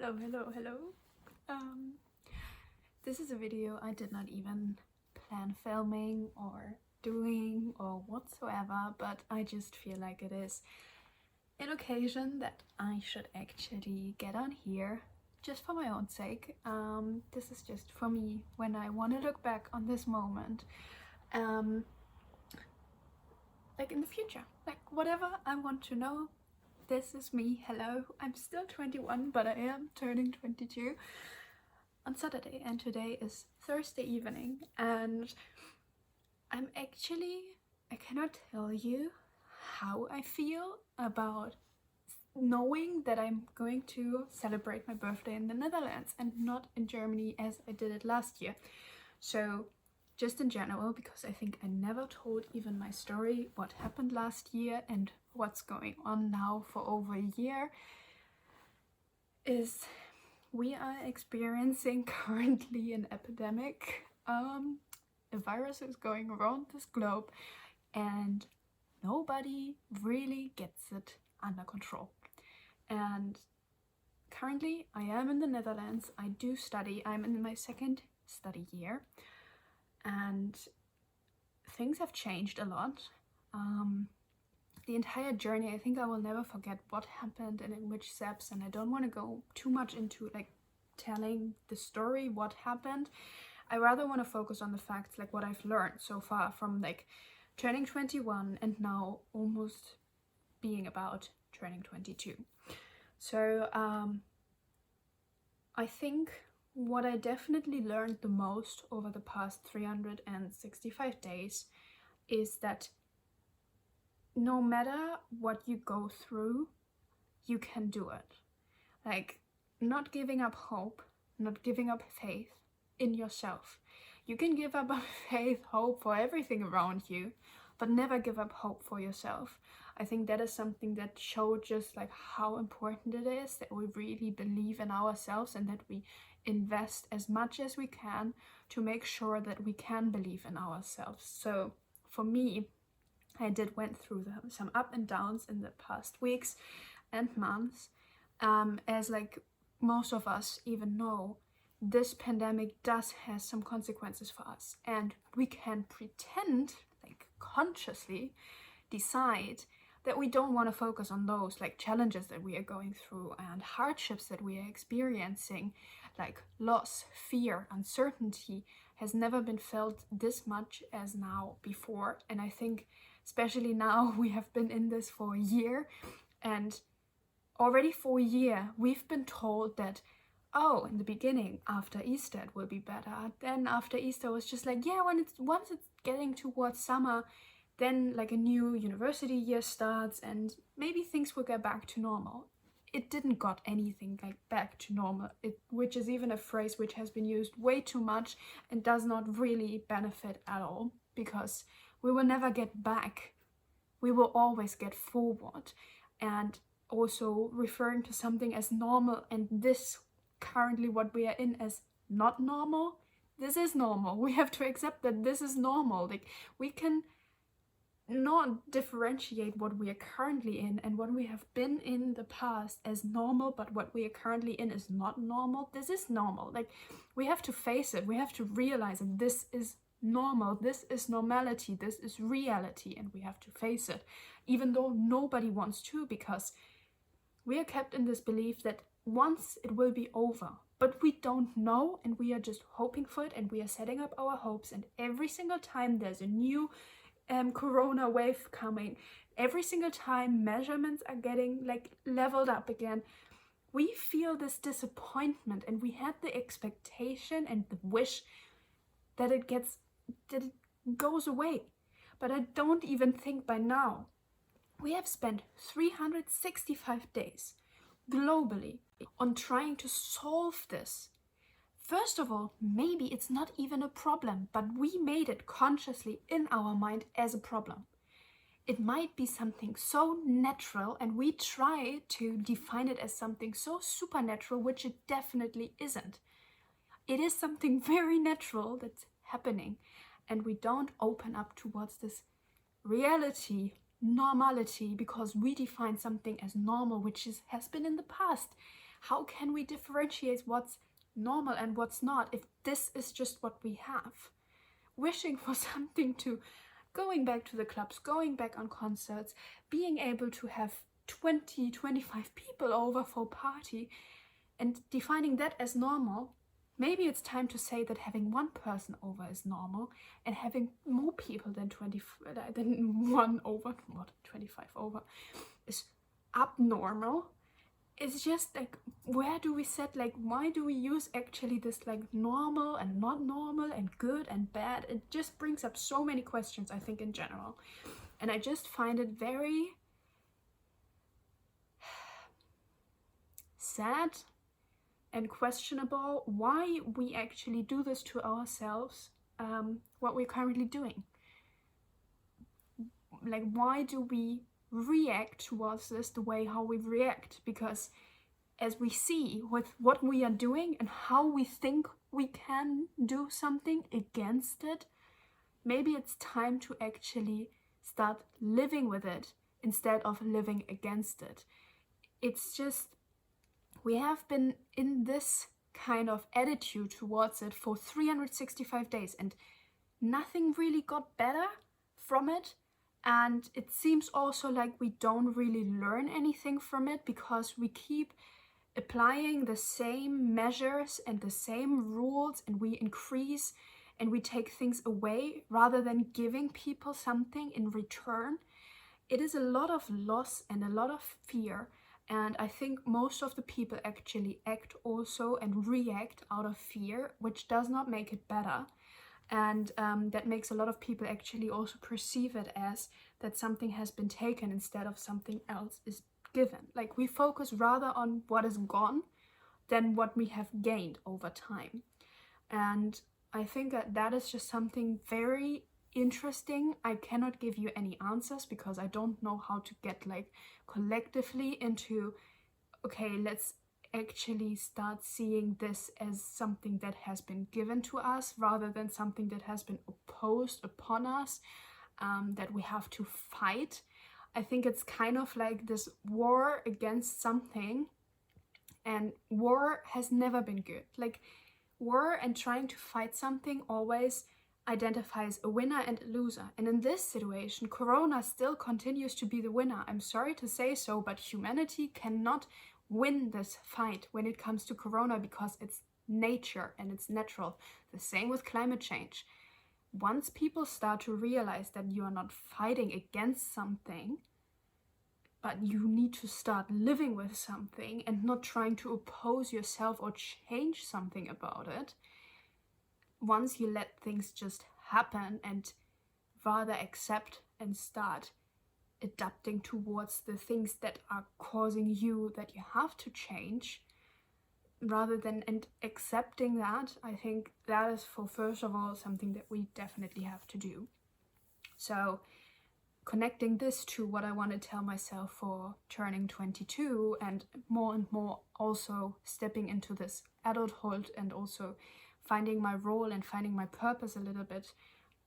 Hello. Um, this is a video I did not even plan filming or doing or whatsoever, but I just feel like it is an occasion that I should actually get on here just for my own sake. This is just for me when I want to look back on this moment, like in the future, like whatever I want to know. This is me. Hello, I'm still 21, but I am turning 22 on Saturday, and today is Thursday evening, and I cannot tell you how I feel about knowing that I'm going to celebrate my birthday in the Netherlands and not in Germany as I did it last year. So just in general, because I think I never told even my story, what happened last year and what's going on now for over a year, is we are experiencing currently an epidemic. A virus is going around this globe and nobody really gets it under control. And currently I am in the Netherlands. I do study. I'm in my second study year and things have changed a lot. The entire journey, I think I will never forget what happened and in which steps, and I don't want to go too much into like telling the story, what happened. I rather want to focus on the facts, like what I've learned so far from like turning 21 and now almost being about turning 22. So I think what I definitely learned the most over the past 365 days is that no matter what you go through, you can do it. Like, not giving up hope, not giving up faith in yourself. You can give up faith, hope for everything around you, but never give up hope for yourself. I think that is something that showed just like how important it is that we really believe in ourselves and that we invest as much as we can to make sure that we can believe in ourselves. So for me, I went through some up and downs in the past weeks and months. As like most of us even know, this pandemic does have some consequences for us, and we can pretend, like consciously decide that we don't want to focus on those like challenges that we are going through and hardships that we are experiencing, like loss, fear, uncertainty has never been felt this much as now before. And I think especially now we have been in this for a year, and already for a year we've been told that, oh, in the beginning after Easter it will be better. Then after Easter was just like, yeah, once it's getting towards summer, then like a new university year starts and maybe things will get back to normal. It didn't got anything like back to normal, which is even a phrase which has been used way too much and does not really benefit at all, because we will never get back. We will always get forward. And also referring to something as normal, and this currently what we are in as not normal, this is normal. We have to accept that this is normal. Like, we can not differentiate what we are currently in and what we have been in the past as normal, but what we are currently in is not normal. This is normal. Like, we have to face it. We have to realize that this is normal, this is normality, this is reality, and we have to face it, even though nobody wants to, because we are kept in this belief that once it will be over, but we don't know, and we are just hoping for it, and we are setting up our hopes, and every single time there's a new corona wave coming, every single time measurements are getting like leveled up again, we feel this disappointment, and we had the expectation and the wish that it goes away. But I don't even think by now we have spent 365 days globally on trying to solve this. First of all, maybe it's not even a problem, but we made it consciously in our mind as a problem. It might be something so natural, and we try to define it as something so supernatural, which it definitely isn't. It is something very natural that's happening, and we don't open up towards this reality, normality, because we define something as normal, which has been in the past. How can we differentiate what's normal and what's not if this is just what we have? Wishing for something, to going back to the clubs, going back on concerts, being able to have 20, 25 people over for a party, and defining that as normal. Maybe it's time to say that having one person over is normal, and having more people than 1 over, what, 25 over, is abnormal. It's just like, where do we set, like, why do we use actually this like normal and not normal and good and bad? It just brings up so many questions, I think, in general. And I just find it very sad and questionable why we actually do this to ourselves, what we're currently doing. Like, why do we react towards this the way how we react? Because as we see with what we are doing and how we think we can do something against it, maybe it's time to actually start living with it instead of living against it. It's just, we have been in this kind of attitude towards it for 365 days and nothing really got better from it. And it seems also like we don't really learn anything from it, because we keep applying the same measures and the same rules, and we increase and we take things away rather than giving people something in return. It is a lot of loss and a lot of fear. And I think most of the people actually act also and react out of fear, which does not make it better. And that makes a lot of people actually also perceive it as that something has been taken instead of something else is given. Like, we focus rather on what is gone than what we have gained over time. And I think that that is just something very interesting. I cannot give you any answers because I don't know how to get like collectively into, okay, let's actually start seeing this as something that has been given to us rather than something that has been imposed upon us, that we have to fight. I think it's kind of like this war against something, and war has never been good. Like, war and trying to fight something always identifies a winner and a loser. And in this situation, Corona still continues to be the winner. I'm sorry to say so, but humanity cannot win this fight when it comes to Corona, because it's nature and it's natural. The same with climate change. Once people start to realize that you are not fighting against something, but you need to start living with something and not trying to oppose yourself or change something about it, once you let things just happen and rather accept and start adapting towards the things that are causing you that you have to change, rather than and accepting that, I think that is, for first of all, something that we definitely have to do. So connecting this to what I want to tell myself for turning 22, and more also stepping into this adulthood and also finding my role and finding my purpose a little bit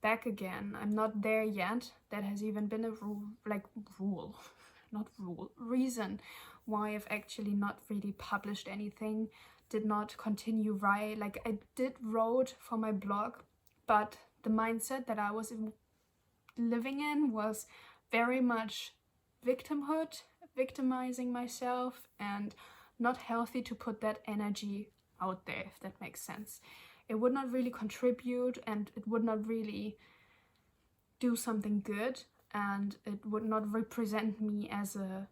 back again. I'm not there yet. That has even been a reason why I've actually not really published anything, did not continue write. Like, I did wrote for my blog, but the mindset that I was living in was very much victimhood, victimizing myself, and not healthy to put that energy out there, if that makes sense. It would not really contribute, and it would not really do something good, and it would not represent me as a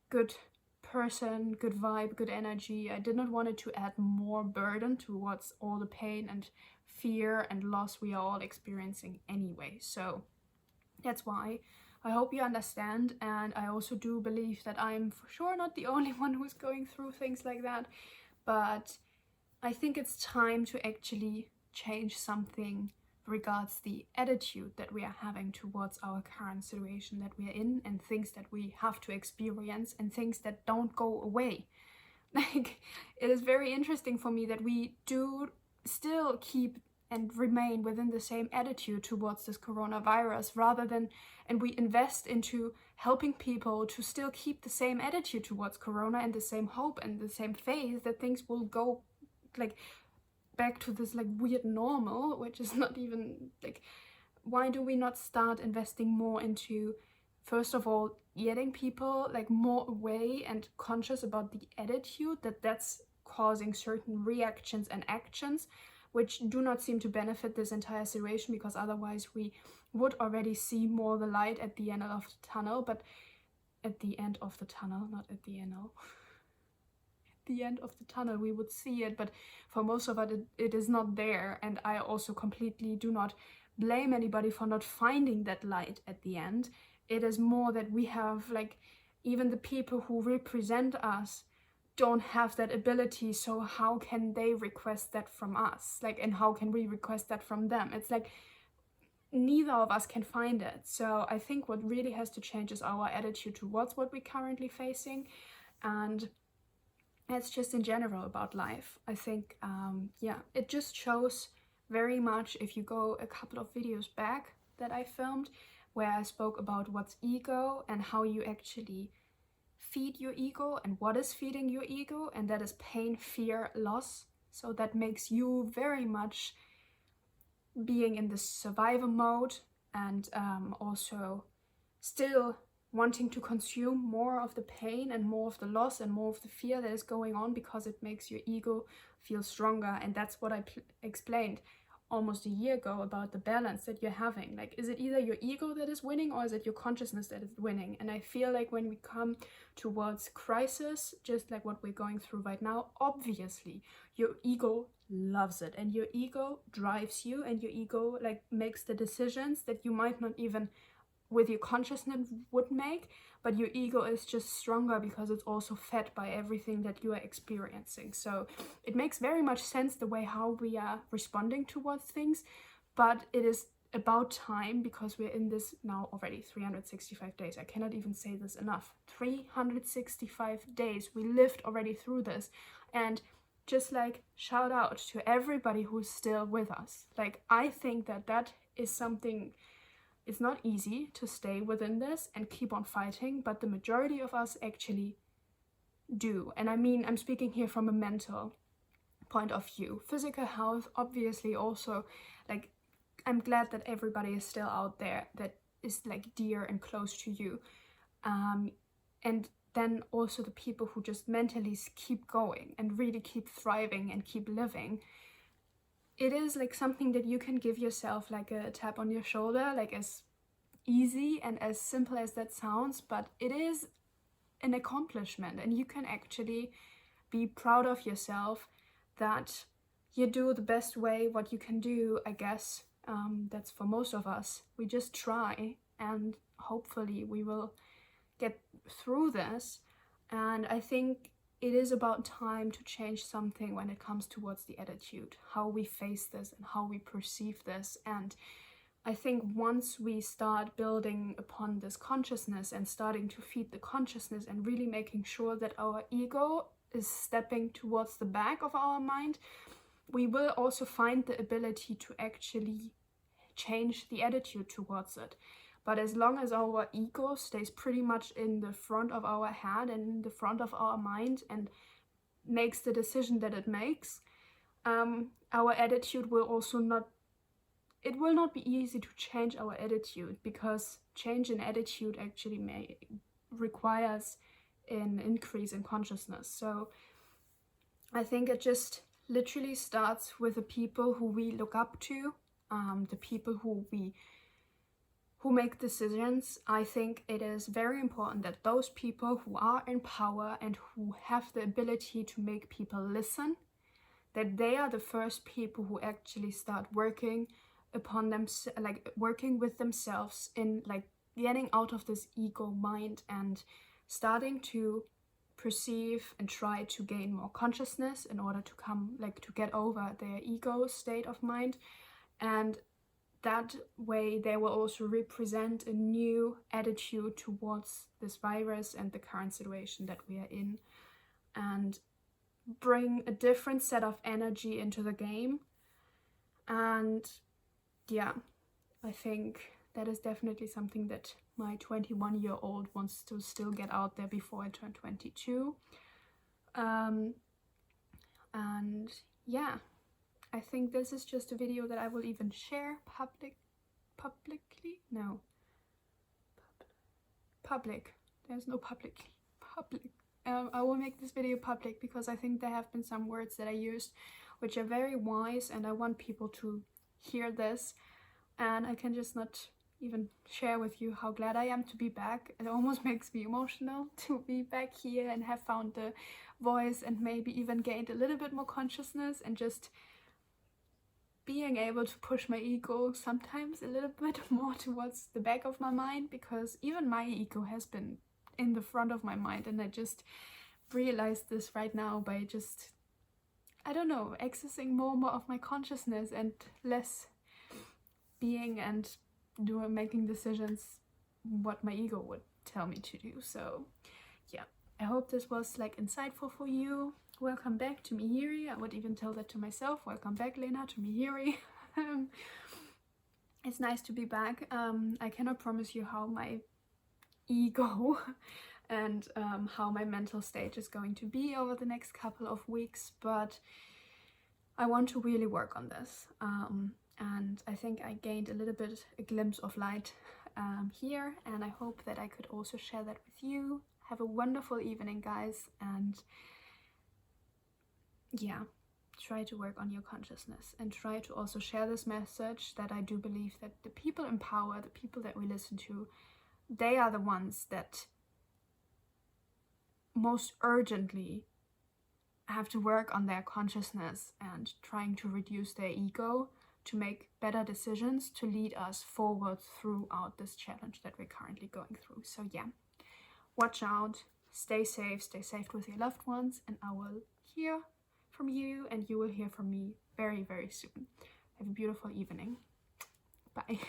good person, good vibe, good energy. I did not want it to add more burden towards all the pain and fear and loss we are all experiencing anyway. So that's why I hope you understand. And I also do believe that I'm for sure not the only one who's going through things like that, but I think it's time to actually change something regards the attitude that we are having towards our current situation that we are in, and things that we have to experience and things that don't go away. Like, it is very interesting for me that we do still keep and remain within the same attitude towards this coronavirus, rather than, and we invest into helping people to still keep the same attitude towards corona and the same hope and the same faith that things will go like back to this like weird normal, which is not even like, why do we not start investing more into, first of all, getting people like more aware and conscious about the attitude that's causing certain reactions and actions which do not seem to benefit this entire situation, because otherwise we would already see more the light at the end of the tunnel, but at the end of the tunnel, not at the end. The end of the tunnel we would see it, but for most of it is not there. And I also completely do not blame anybody for not finding that light at the end. It is more that we have, like, even the people who represent us don't have that ability, so how can they request that from us? Like, and how can we request that from them? It's like neither of us can find it. So I think what really has to change is our attitude towards what we're currently facing, and it's just in general about life. I think it just shows very much, if you go a couple of videos back that I filmed where I spoke about what's ego and how you actually feed your ego and what is feeding your ego, and that is pain, fear, loss. So that makes you very much being in the survivor mode, and also still wanting to consume more of the pain and more of the loss and more of the fear that is going on, because it makes your ego feel stronger. And that's what I explained almost a year ago about the balance that you're having. Like, is it either your ego that is winning, or is it your consciousness that is winning? And I feel like when we come towards crisis, just like what we're going through right now, obviously your ego loves it, and your ego drives you, and your ego like makes the decisions that you might not even with your consciousness would make, but your ego is just stronger because it's also fed by everything that you are experiencing. So it makes very much sense the way how we are responding towards things, but it is about time, because we're in this now already 365 days. I cannot even say this enough. 365 days. We lived already through this. And just like shout out to everybody who's still with us. Like, I think that is something. It's not easy to stay within this and keep on fighting, but the majority of us actually do. And I mean, I'm speaking here from a mental point of view. Physical health, obviously, also, like, I'm glad that everybody is still out there that is like dear and close to you. And then also the people who just mentally keep going and really keep thriving and keep living. It is like something that you can give yourself like a tap on your shoulder, like as easy and as simple as that sounds, but it is an accomplishment, and you can actually be proud of yourself that you do the best way what you can do, I guess. That's for most of us. We just try, and hopefully we will get through this. And I think it is about time to change something when it comes towards the attitude, how we face this and how we perceive this. And I think once we start building upon this consciousness and starting to feed the consciousness and really making sure that our ego is stepping towards the back of our mind, we will also find the ability to actually change the attitude towards it. But as long as our ego stays pretty much in the front of our head and in the front of our mind and makes the decision that it makes, our attitude will also not, it will not be easy to change our attitude, because change in attitude actually requires an increase in consciousness. So I think it just literally starts with the people who we look up to, the people who make decisions. I think it is very important that those people who are in power and who have the ability to make people listen, that they are the first people who actually start working upon them, like working with themselves in like getting out of this ego mind and starting to perceive and try to gain more consciousness in order to to get over their ego state of mind. And that way they will also represent a new attitude towards this virus and the current situation that we are in, and bring a different set of energy into the game. And yeah, I think that is definitely something that my 21-year-old wants to still get out there before I turn 22. And yeah, I think this is just a video that I will even share publicly. No, public. There's no publicly. Public. I will make this video public because I think there have been some words that I used which are very wise, and I want people to hear this. And I can just not even share with you how glad I am to be back. It almost makes me emotional to be back here and have found the voice and maybe even gained a little bit more consciousness and just being able to push my ego sometimes a little bit more towards the back of my mind, because even my ego has been in the front of my mind, and I just realized this right now by just, I don't know, accessing more and more of my consciousness and less being and making decisions what my ego would tell me to do. So yeah, I hope this was like insightful for you. Welcome back to Mihiri. I would even tell that to myself. Welcome back, Lena, to Mihiri. It's nice to be back. I cannot promise you how my ego and how my mental state is going to be over the next couple of weeks, but I want to really work on this. And I think I gained a little bit a glimpse of light here, and I hope that I could also share that with you. Have a wonderful evening, guys, and yeah, try to work on your consciousness and try to also share this message that I do believe that the people in power, the people that we listen to, they are the ones that most urgently have to work on their consciousness and trying to reduce their ego to make better decisions to lead us forward throughout this challenge that we're currently going through. So yeah, watch out, stay safe with your loved ones, and I will hear from you and you will hear from me very, very soon. Have a beautiful evening. Bye.